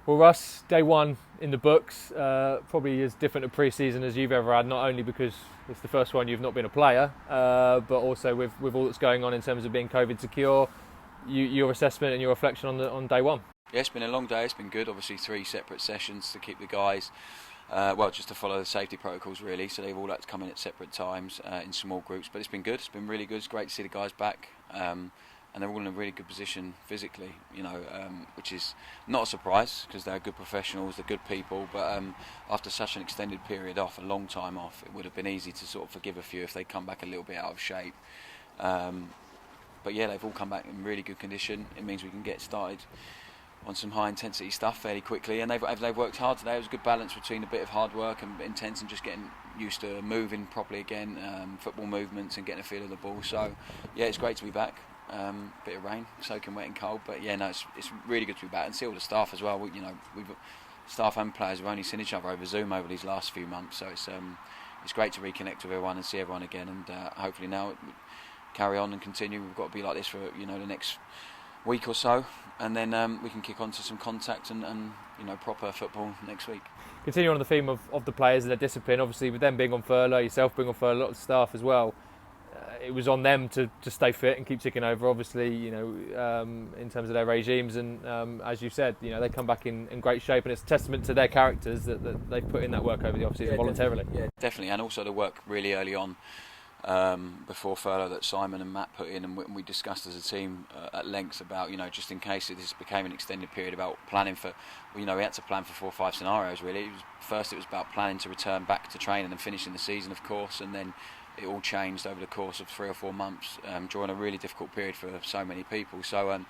Well, Russ, day one in the books, probably as different a pre-season as you've ever had, not only because it's the first one you've not been a player, but also with all that's going on in terms of being COVID secure. Your assessment and your reflection on day one. Yeah, it's been a long day. It's been good. Obviously, 3 separate sessions to keep the guys, just to follow the safety protocols really. So they've all had to come in at separate times in small groups. But it's been good. It's been really good. It's great to see the guys back. And they're all in a really good position physically, which is not a surprise because they're good professionals, they're good people. But after such an extended period off, a long time off, it would have been easy to sort of forgive a few if they come back a little bit out of shape. But yeah, they've all come back in really good condition. It means we can get started on some high intensity stuff fairly quickly, and they've worked hard today. It was a good balance between a bit of hard work and intense and just getting used to moving properly again, football movements and getting a feel of the ball. So yeah, it's great to be back. Bit of rain, soaking wet and cold, but yeah, no, it's really good to be back and see all the staff as well. We've staff and players have only seen each other over Zoom over these last few months, so it's great to reconnect with everyone and see everyone again, and hopefully now carry on and continue. We've got to be like this for the next week or so, and then we can kick on to some contact and proper football next week. Continuing on the theme of the players and their discipline, obviously with them being on furlough, yourself being on furlough, a lot of staff as well. It was on them to stay fit and keep ticking over, obviously, in terms of their regimes. And as you said, they come back in great shape, and it's a testament to their characters that they've put in that work over the off-season voluntarily. Yeah, definitely. And also the work really early on before furlough that Simon and Matt put in, and we discussed as a team at length about, just in case this became an extended period, about planning for, we had to plan for 4 or 5 scenarios really. First it was about planning to return back to training and finishing the season, of course, and then it all changed over the course of 3 or 4 months during a really difficult period for so many people. So,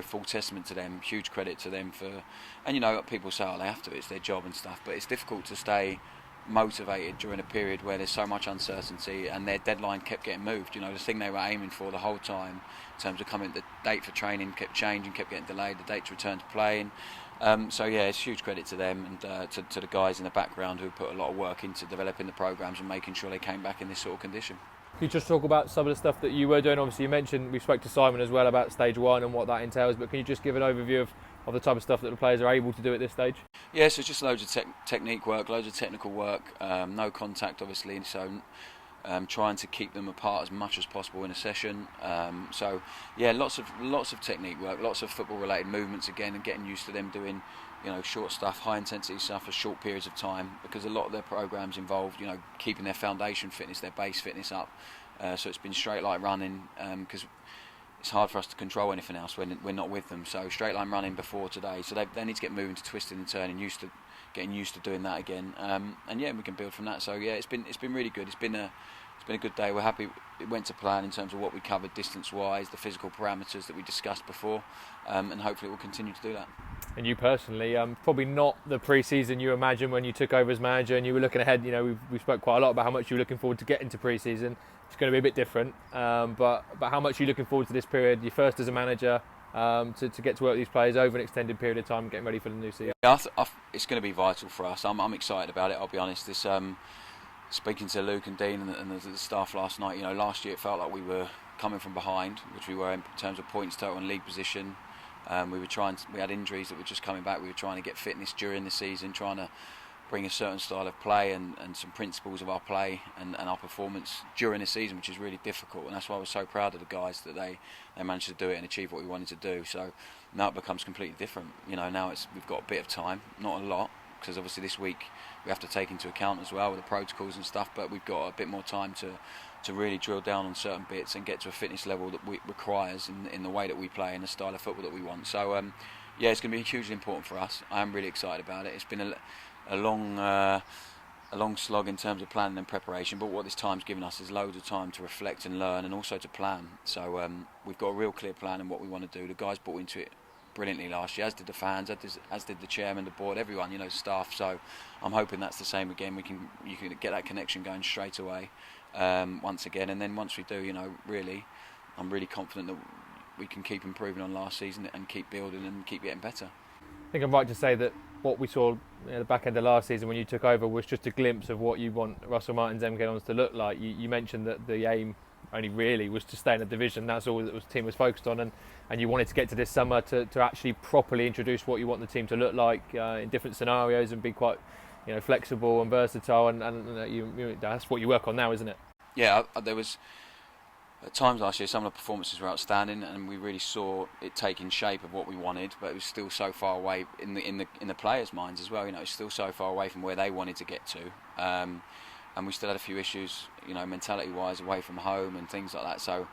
full testament to them, huge credit to them for, and people say, they have to, it's their job and stuff, but it's difficult to stay motivated during a period where there's so much uncertainty, and their deadline kept getting moved. The thing they were aiming for the whole time in terms of coming, the date for training kept changing, kept getting delayed, the date to return to playing. So yeah, it's huge credit to them and to the guys in the background who put a lot of work into developing the programmes and making sure they came back in this sort of condition. Can you just talk about some of the stuff that you were doing? Obviously you mentioned, we spoke to Simon as well about stage 1 and what that entails, but can you just give an overview of the type of stuff that the players are able to do at this stage? Yeah, so just loads of technique work, loads of technical work, no contact obviously, so trying to keep them apart as much as possible in a session. So yeah, lots of technique work, lots of football related movements again, and getting used to them doing short stuff, high intensity stuff for short periods of time, because a lot of their programs involved keeping their foundation fitness, their base fitness up. So it's been straight line running, because it's hard for us to control anything else when we're not with them. So straight line running before today, so they need to get moving to twisting and turning, getting used to doing that again. And yeah, we can build from that. So yeah, it's been really good. It's been a good day. We're happy it went to plan in terms of what we covered distance-wise, the physical parameters that we discussed before, and hopefully we'll continue to do that. And you personally, probably not the pre-season you imagined when you took over as manager and you were looking ahead. We spoke quite a lot about how much you were looking forward to getting to pre-season. It's going to be a bit different, but how much are you looking forward to this period? You're first as a manager, to get to work with these players over an extended period of time, getting ready for the new season. Yeah, it's going to be vital for us. I'm excited about it, I'll be honest. Speaking to Luke and Dean and the staff last night, last year it felt like we were coming from behind, which we were in terms of points total and league position. We had injuries that were just coming back. We were trying to get fitness during the season, trying to bring a certain style of play and some principles of our play and our performance during the season, which is really difficult. And that's why I was so proud of the guys that they managed to do it and achieve what we wanted to do. So now it becomes completely different. Now we've got a bit of time, not a lot, because obviously this week we have to take into account as well with the protocols and stuff, but we've got a bit more time to really drill down on certain bits and get to a fitness level that requires in the way that we play and the style of football that we want. So yeah, it's going to be hugely important for us. I am really excited about it. It's been a long slog in terms of planning and preparation, but what this time's given us is loads of time to reflect and learn and also to plan. So we've got a real clear plan in what we want to do. The guys bought into it brilliantly last year, as did the fans, as did the chairman, the board, everyone, staff. So I'm hoping that's the same again. You can get that connection going straight away once again, and then once we do, really, I'm really confident that we can keep improving on last season and keep building and keep getting better. I think I'm right to say that what we saw at the back end of last season when you took over was just a glimpse of what you want Russell Martin's MK Dons to look like. You mentioned that the aim only really was to stay in the division. That's all that the team was focused on, and you wanted to get to this summer to actually properly introduce what you want the team to look like in different scenarios and be quite flexible and versatile, and that's what you work on now, isn't it? Yeah, there was at times last year some of the performances were outstanding, and we really saw it taking shape of what we wanted, but it was still so far away in the players' minds as well. It's still so far away from where they wanted to get to, and we still had a few issues, mentality-wise, away from home and things like that. So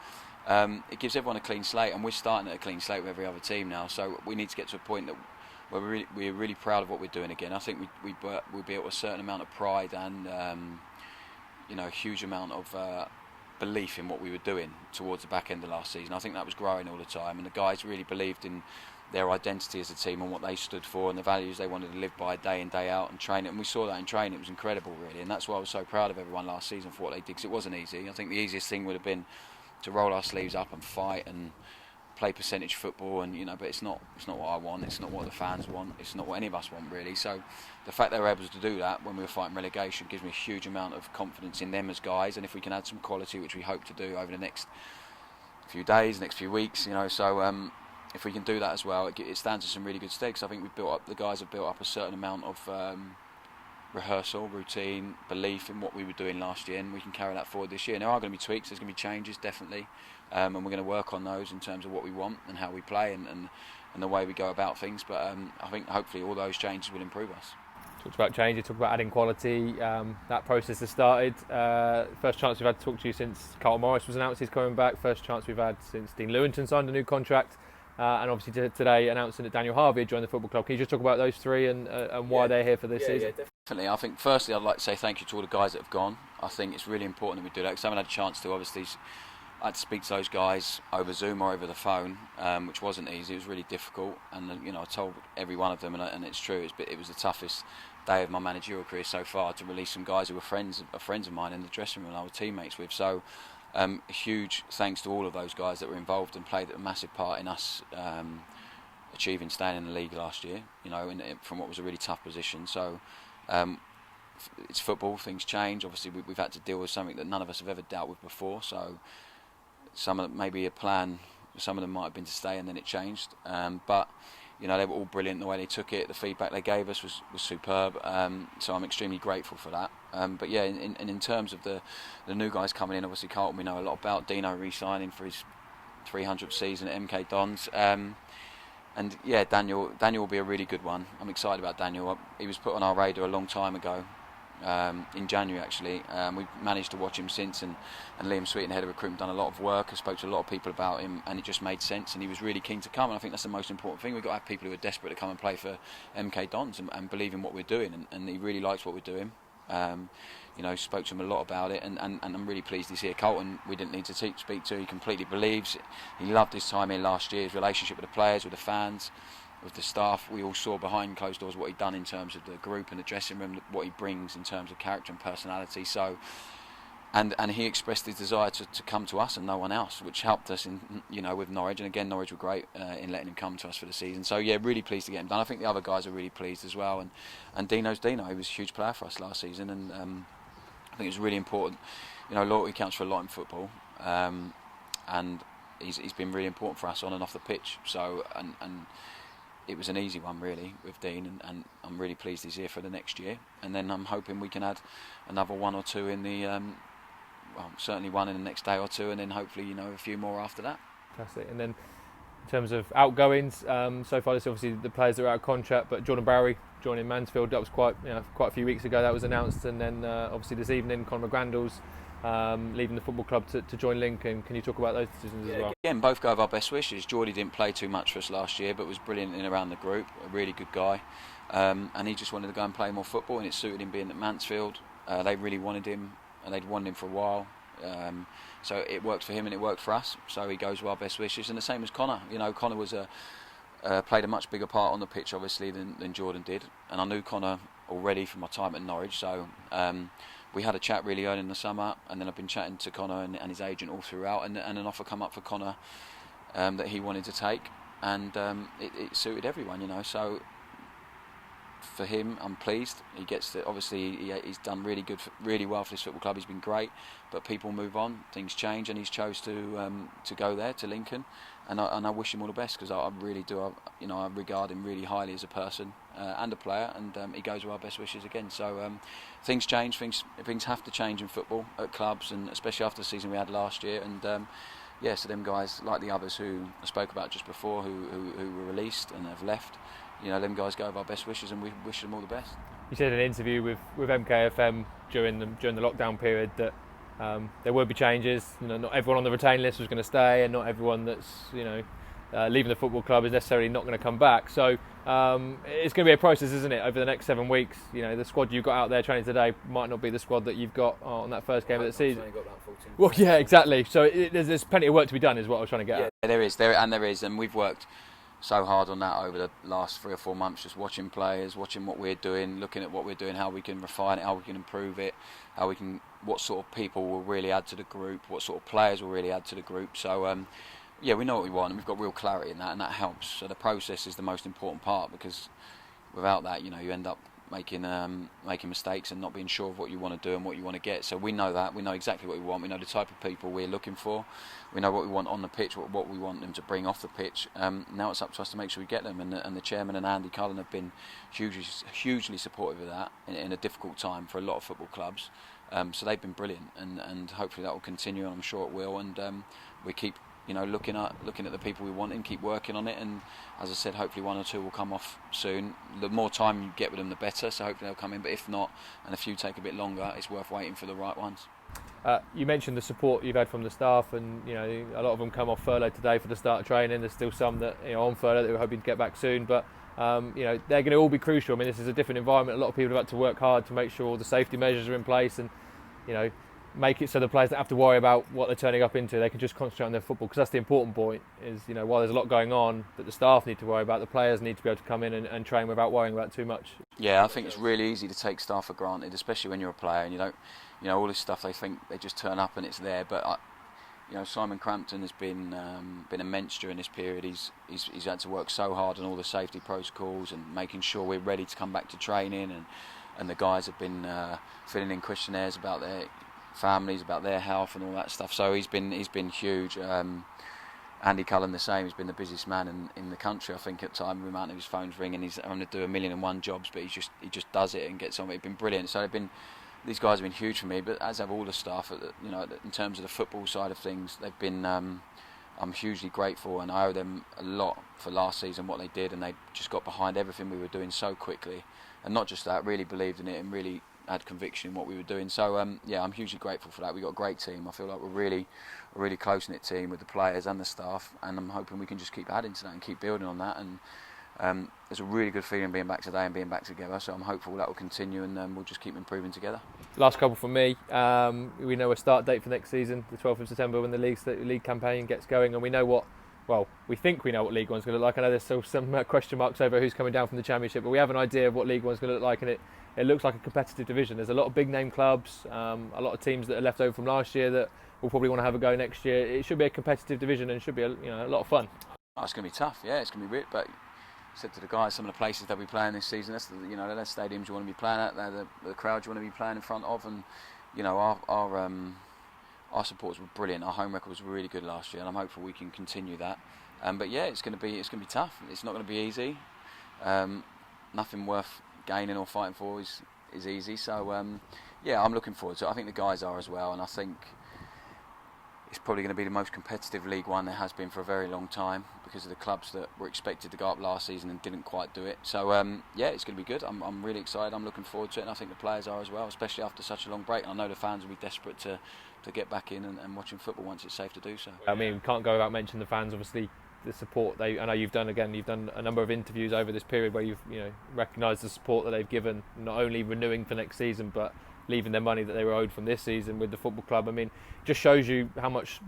it gives everyone a clean slate, and we're starting at a clean slate with every other team now. So we need to get to a point that where we're really proud of what we're doing again. I think we'll be able to a certain amount of pride and a huge amount of belief in what we were doing towards the back end of last season. I think that was growing all the time, and the guys really believed in their identity as a team and what they stood for and the values they wanted to live by day in, day out, and train it. And we saw that in training. It was incredible, really, and that's why I was so proud of everyone last season for what they did, because it wasn't easy. I think the easiest thing would have been to roll our sleeves up and fight and play percentage football, and but it's not what I want, it's not what the fans want, it's not what any of us want, really. So the fact they were able to do that when we were fighting relegation gives me a huge amount of confidence in them as guys, and if we can add some quality, which we hope to do over the next few days, next few weeks, so if we can do that as well, it stands us in really good stead, because I think the guys have built up a certain amount of rehearsal, routine, belief in what we were doing last year, and we can carry that forward this year. There are going to be tweaks, there's going to be changes, definitely, and we're going to work on those in terms of what we want and how we play and the way we go about things, but I think hopefully all those changes will improve us. Talked about change, you talked about adding quality, that process has started. First chance we've had to talk to you since Carl Morris was announced he's coming back, first chance we've had since Dean Lewington signed a new contract, and obviously today announcing that Daniel Harvey had joined the football club. Can you just talk about those three and why they're here for this season? Yeah, definitely. I think firstly I'd like to say thank you to all the guys that have gone. I think it's really important that we do that, because I haven't had a chance to. Obviously I had to speak to those guys over Zoom or over the phone, which wasn't easy. It was really difficult, and I told every one of them, and it's true, it was the toughest day of my managerial career so far, to release some guys who were friends of mine in the dressing room and I was teammates with. So a huge thanks to all of those guys that were involved and played a massive part in us achieving staying in the league last year, from what was a really tough position. So it's football, things change. Obviously we've had to deal with something that none of us have ever dealt with before, so some of them, maybe a plan, some of them might have been to stay, and then it changed, but they were all brilliant the way they took it. The feedback they gave us was superb, so I'm extremely grateful for that. But yeah, in terms of the new guys coming in, obviously Carlton we know a lot about. Dino re-signing for his 300th season at MK Dons, and yeah, Daniel will be a really good one. I'm excited about Daniel. He was put on our radar a long time ago, in January actually. We've managed to watch him since, and Liam Sweeten, head of recruitment, done a lot of work. I spoke to a lot of people about him, and it just made sense, and he was really keen to come, and I think that's the most important thing. We've got to have people who are desperate to come and play for MK Dons and believe in what we're doing, and he really likes what we're doing. Spoke to him a lot about it, and I'm really pleased he's here. Carlton we didn't need to speak to. He completely believes. He loved his time here last year, his relationship with the players, with the fans, with the staff. We all saw behind closed doors what he'd done in terms of the group and the dressing room, what he brings in terms of character and personality. So, and he expressed his desire to come to us and no one else, which helped us in with Norwich. And again, Norwich were great in letting him come to us for the season. So yeah, really pleased to get him done. I think the other guys are really pleased as well. And Dino's Dino. He was a huge player for us last season, and I think it's really important. Loyalty counts for a lot in football, and he's been really important for us on and off the pitch. So and it was an easy one really with Dean, and I'm really pleased he's here for the next year. And then I'm hoping we can add another one or two in the certainly one in the next day or two, and then hopefully a few more after that. Fantastic. And then in terms of outgoings, so far this obviously the players that are out of contract, but Jordan Bowery joining Mansfield, that was quite a few weeks ago that was announced, and then obviously this evening Conor McGrandles leaving the football club to join Lincoln. Can you talk about those decisions as well? Again, both go with our best wishes. Geordie didn't play too much for us last year, but was brilliant in around the group, a really good guy, and he just wanted to go and play more football, and it suited him being at Mansfield. They really wanted him, and they'd wanted him for a while, so it worked for him and it worked for us, so he goes with our best wishes. And the same as Conor. Conor was played a much bigger part on the pitch obviously than Jordan did, and I knew Conor already from my time at Norwich, so we had a chat really early in the summer, and then I've been chatting to Conor and his agent all throughout, and an offer come up for Conor that he wanted to take, and it suited everyone, so for him. I'm pleased. He gets to, obviously he's done really well for this football club. He's been great, but people move on, things change, and he's chose to go there to Lincoln, and I wish him all the best, because I really do. I regard him really highly as a person and a player, and he goes with our best wishes again. So things change, things have to change in football at clubs, and especially after the season we had last year. And so them guys, like the others who I spoke about just before, who were released and have left, them guys go with our best wishes, and we wish them all the best. You said in an interview with MKFM during the lockdown period that there would be changes. Not everyone on the retain list was going to stay, and not everyone that's leaving the football club is necessarily not going to come back. So it's going to be a process, isn't it, over the next 7 weeks? The squad you've got out there training today might not be the squad that you've got on that first game of the season. Well, yeah, exactly. So there's plenty of work to be done, is what I was trying to get at. Yeah, there is, and we've worked so hard on that over the last 3 or 4 months, just watching players, watching what we're doing, looking at what we're doing, how we can refine it, how we can improve it, what sort of people will really add to the group, what sort of players will really add to the group. So we know what we want, and we've got real clarity in that, and that helps. So the process is the most important part, because without that, you end up making mistakes and not being sure of what you want to do and what you want to get. So we know that. We know exactly what we want. We know the type of people we're looking for. We know what we want on the pitch, what we want them to bring off the pitch. Now it's up to us to make sure we get them. And the chairman and Andy Cullen have been hugely supportive of that in a difficult time for a lot of football clubs. So they've been brilliant, and hopefully that will continue, and I'm sure it will. And we keep looking at the people we want and keep working on it, and as I said, hopefully 1 or 2 will come off soon. The more time you get with them, the better, so hopefully they'll come in, but if not, and a few take a bit longer, it's worth waiting for the right ones. You mentioned the support you've had from the staff, and a lot of them come off furlough today for the start of training. There's still some that on furlough that we're hoping to get back soon, but they're going to all be crucial. I mean, this is a different environment. A lot of people have had to work hard to make sure all the safety measures are in place, and make it so the players don't have to worry about what they're turning up into. They can just concentrate on their football, because that's the important point, is while there's a lot going on that the staff need to worry about, the players need to be able to come in and train without worrying about too much. Yeah, I think it's really easy to take staff for granted, especially when you're a player and you don't, all this stuff, they think they just turn up and it's there. But Simon Crampton has been immense during this period. He's had to work so hard on all the safety protocols and making sure we're ready to come back to training, and the guys have been filling in questionnaires about their families, about their health and all that stuff. So he's been huge. Andy Cullen the same. He's been the busiest man in the country, I think, at the time. The amount of his phones ringing, he's having to do 1,000,001 jobs, but he just does it and gets on. It's been brilliant. So these guys have been huge for me, but as have all the staff. In terms of the football side of things, they've been. I'm hugely grateful, and I owe them a lot for last season, what they did, and they just got behind everything we were doing so quickly, and not just that, really believed in it and really had conviction in what we were doing. So I'm hugely grateful for that. We've got a great team. I feel like we're a really close-knit team with the players and the staff, and I'm hoping we can just keep adding to that and keep building on that. And there's a really good feeling being back today and being back together, so I'm hopeful that will continue, and we'll just keep improving together. Last couple from me. We know a start date for next season, the 12th of September, when the league campaign gets going, and we know we think we know what League One's going to look like. I know there's still some question marks over who's coming down from the Championship, but we have an idea of what League One's going to look like, and it looks like a competitive division. There's a lot of big name clubs, a lot of teams that are left over from last year that will probably want to have a go next year. It should be a competitive division, and it should be a lot of fun. Oh, it's going to be tough. Yeah, it's going to be weird, but I said to the guys, some of the places they'll be playing this season, that's the stadiums you want to be playing at, they're the crowds you want to be playing in front of, and our supporters were brilliant. Our home record was really good last year, and I'm hopeful we can continue that. But yeah, it's going to be tough. It's not going to be easy. Nothing worth gaining or fighting for is easy. So I'm looking forward to it. I think the guys are as well, and I think it's probably going to be the most competitive League One there has been for a very long time, because of the clubs that were expected to go up last season and didn't quite do it. So it's going to be good. I'm really excited. I'm looking forward to it, and I think the players are as well, especially after such a long break. I know the fans will be desperate to get back in and watching football once it's safe to do so. I mean, we can't go without mentioning the fans. Obviously, the support I know you've done a number of interviews over this period where you've recognised the support that they've given, not only renewing for next season but leaving their money that they were owed from this season with the football club. I mean, it just shows you how much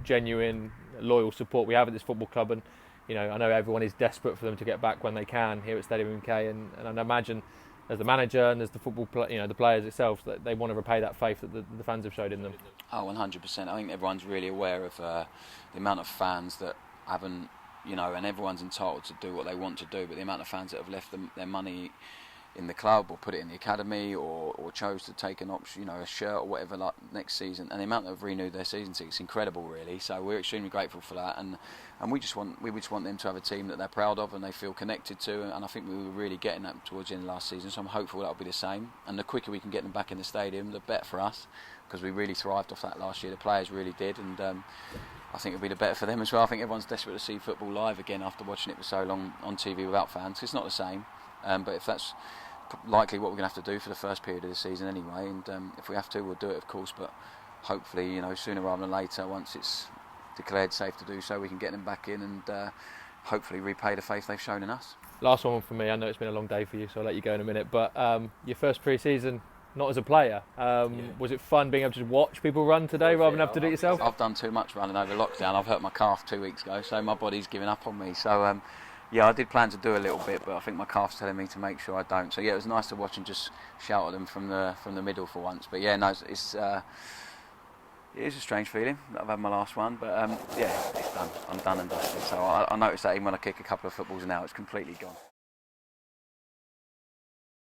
genuine, loyal support we have at this football club, and I know everyone is desperate for them to get back when they can here at Stadium MK, and I imagine as the manager and as the football the players itself, that they want to repay that faith that the fans have showed in them. Oh, 100%. I think everyone's really aware of the amount of fans that haven't, and everyone's entitled to do what they want to do, but the amount of fans that have left their money in the club or put it in the academy or chose to take an option, you know, a shirt or whatever, like next season, and the amount that have renewed their season tickets, incredible really. So we're extremely grateful for that, and we just want them to have a team that they're proud of and they feel connected to, and I think we were really getting that towards the end of last season, so I'm hopeful that'll be the same, and the quicker we can get them back in the stadium the better for us, because we really thrived off that last year, the players really did, and I think it'll be the better for them as well. I think everyone's desperate to see football live again after watching it for so long on TV without fans. It's not the same, but if that's likely what we're going to have to do for the first period of the season anyway, and if we have to, we'll do it, of course, but hopefully, you know, sooner rather than later, once it's declared safe to do so, we can get them back in and hopefully repay the faith they've shown in us. Last one for me. I know it's been a long day for you, so I'll let you go in a minute, but your first pre-season, not as a player, was it fun being able to watch people run today rather than have to do it yourself? I've done too much running over lockdown. I've hurt my calf 2 weeks ago, so my body's giving up on me, so yeah, I did plan to do a little bit, but I think my calf's telling me to make sure I don't. So yeah, it was nice to watch and just shout at them from the middle for once. But yeah, no, it is a strange feeling that I've had my last one. But yeah, it's done. I'm done and dusted. So I noticed that even when I kick a couple of footballs now, it's completely gone.